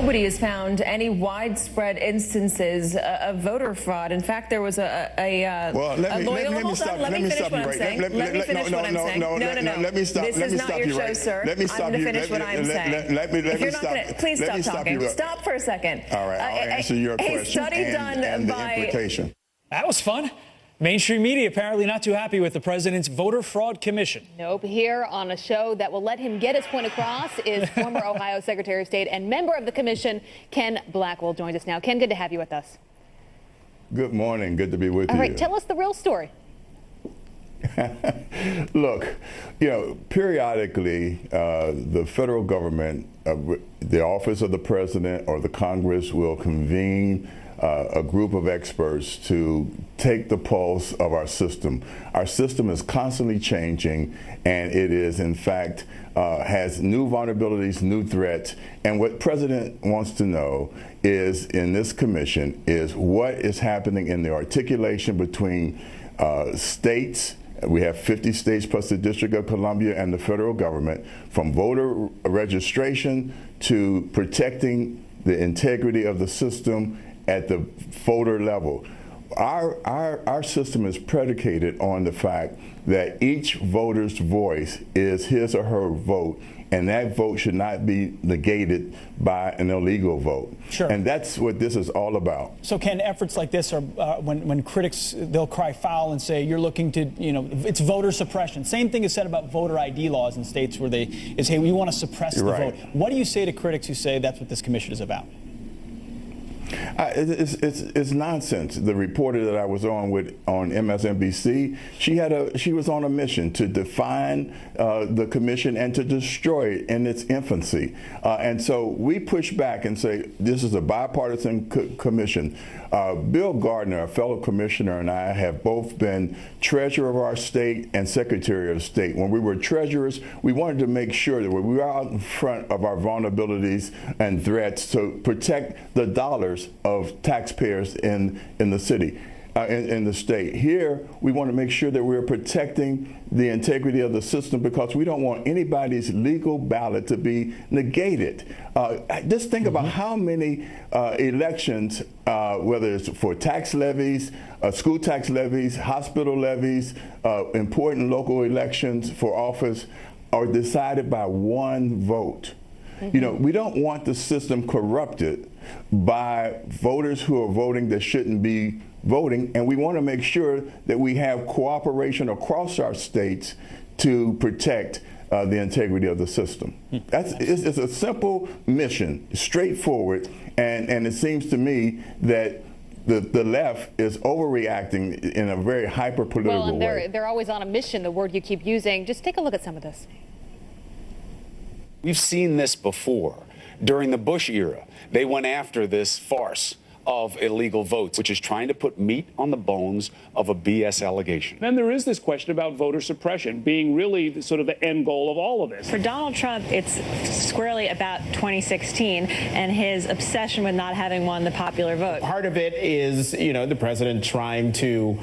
Nobody has found any widespread instances of voter fraud. In fact, there was a Well, let me stop you right there. Let me finish what I'm saying. No. Let me stop. This is not your show, sir. Let me stop you. I'm going to finish what I'm saying. Let me stop. Please stop talking. Stop for a second. All right, I'll answer your question. A study done by the implication. That was fun. Mainstream media apparently not too happy with the president's voter fraud commission. Nope. Here on a show that will let him get his point across is former Ohio Secretary of State and member of the commission, Ken Blackwell, joins us now. Ken, good to have you with us. Good morning. Good to be with you. All right, tell us the real story. Look, periodically, the federal government, the office of the president or the Congress will convene a group of experts to take the pulse of our system. Our system is constantly changing, and it is, in fact, has new vulnerabilities, new threats. And what President wants to know is, in this commission, is what is happening in the articulation between states. We have 50 states plus the District of Columbia and the federal government, from voter registration to protecting the integrity of the system at the voter level. Our system is predicated on the fact that each voter's voice is his or her vote, and that vote should not be negated by an illegal vote. Sure. And that's what this is all about. So, Ken, efforts like this are when critics, they'll cry foul and say you're looking to, it's voter suppression. Same thing is said about voter ID laws in states where they say we want to suppress the vote. What do you say to critics who say that's what this commission is about? It's nonsense. The reporter that I was on MSNBC, she was on a mission to define the commission and to destroy it in its infancy. And so we push back and say this is a bipartisan commission. Bill Gardner, a fellow commissioner, and I have both been treasurer of our state and secretary of state. When we were treasurers, we wanted to make sure that we were out in front of our vulnerabilities and threats to protect the dollars of taxpayers in the city. In the state. Here, we want to make sure that we're protecting the integrity of the system because we don't want anybody's legal ballot to be negated. Just think about how many elections, whether it's for tax levies, school tax levies, hospital levies, important local elections for office, are decided by one vote. We don't want the system corrupted by voters who are voting that shouldn't be voting, and we want to make sure that we have cooperation across our states to protect the integrity of the system. It's a simple mission, straightforward, and it seems to me that the left is overreacting in a very hyper-political way. They're always on a mission, the word you keep using. Just take a look at some of this. We've seen this before. During the Bush era, they went after this farce of illegal votes, which is trying to put meat on the bones of a BS allegation. Then there is this question about voter suppression being really sort of the end goal of all of this. For Donald Trump, it's squarely about 2016 and his obsession with not having won the popular vote. Part of it is, the president trying to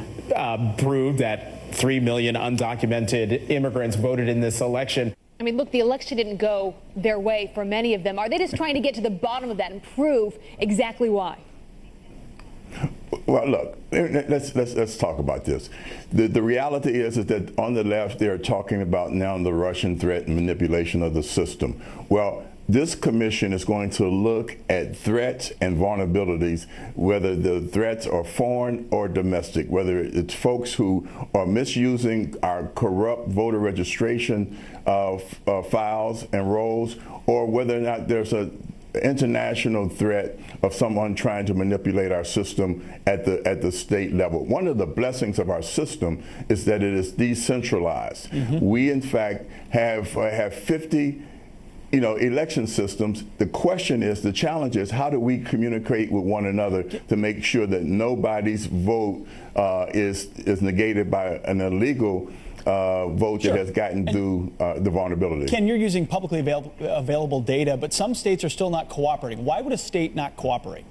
prove that 3 million undocumented immigrants voted in this election. I mean, look, the election didn't go their way for many of them. Are they just trying to get to the bottom of that and prove exactly why? Well, look, let's talk about this. The reality is that on the left, they're talking about now the Russian threat and manipulation of the system. Well, this commission is going to look at threats and vulnerabilities, whether the threats are foreign or domestic, whether it's folks who are misusing our corrupt voter registration files and rolls, or whether or not there's an international threat of someone trying to manipulate our system at the state level. One of the blessings of our system is that it is decentralized. We, in fact, have 50 election systems. The question is, the challenge is, how do we communicate with one another to make sure that nobody's vote is negated by an illegal vote that has gotten through the vulnerability. Ken, you're using publicly available data, but some states are still not cooperating. Why would a state not cooperate?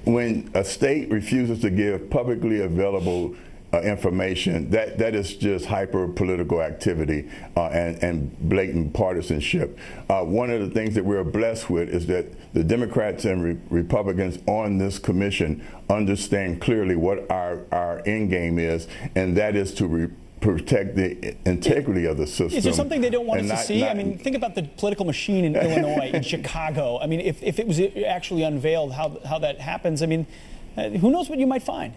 When a state refuses to give publicly available information, that is just hyper political activity and blatant partisanship. One of the things that we're blessed with is that the Democrats and Republicans on this commission understand clearly what our end game is, and that is to protect the integrity of the system. Is there something they don't want us to see? I mean, think about the political machine in Illinois, in Chicago. I mean, if it was actually unveiled how that happens, I mean, who knows what you might find?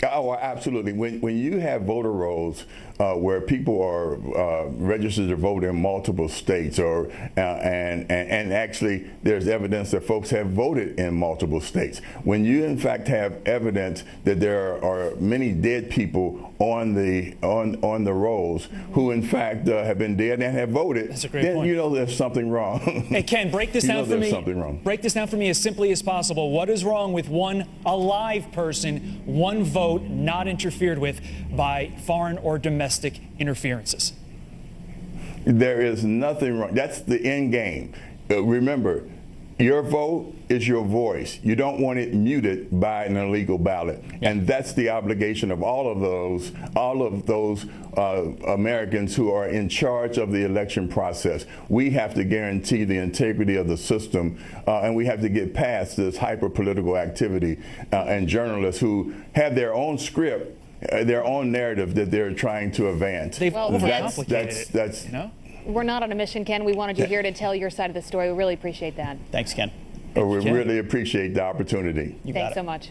Oh, absolutely. When you have voter rolls where people are registered to vote in multiple states, and actually there's evidence that folks have voted in multiple states. When you in fact have evidence that there are many dead people on the rolls who in fact have been dead and have voted, that's a great then point. you know there's something wrong. Hey, Ken, break this down for me. Something wrong. Break this down for me as simply as possible. What is wrong with one alive person, one vote not interfered with by foreign or domestic interferences? There is nothing wrong. That's the end game. Remember, your vote is your voice. You don't want it muted by an illegal ballot. And that's the obligation of all of those Americans who are in charge of the election process. We have to guarantee the integrity of the system, and we have to get past this hyper-political activity and journalists who have their own script, their own narrative that they're trying to advance. They've overcomplicated it, you know? We're not on a mission, Ken. We wanted you here to tell your side of the story. We really appreciate that. Thanks, Ken. We really appreciate the opportunity. You got Thanks it. so much.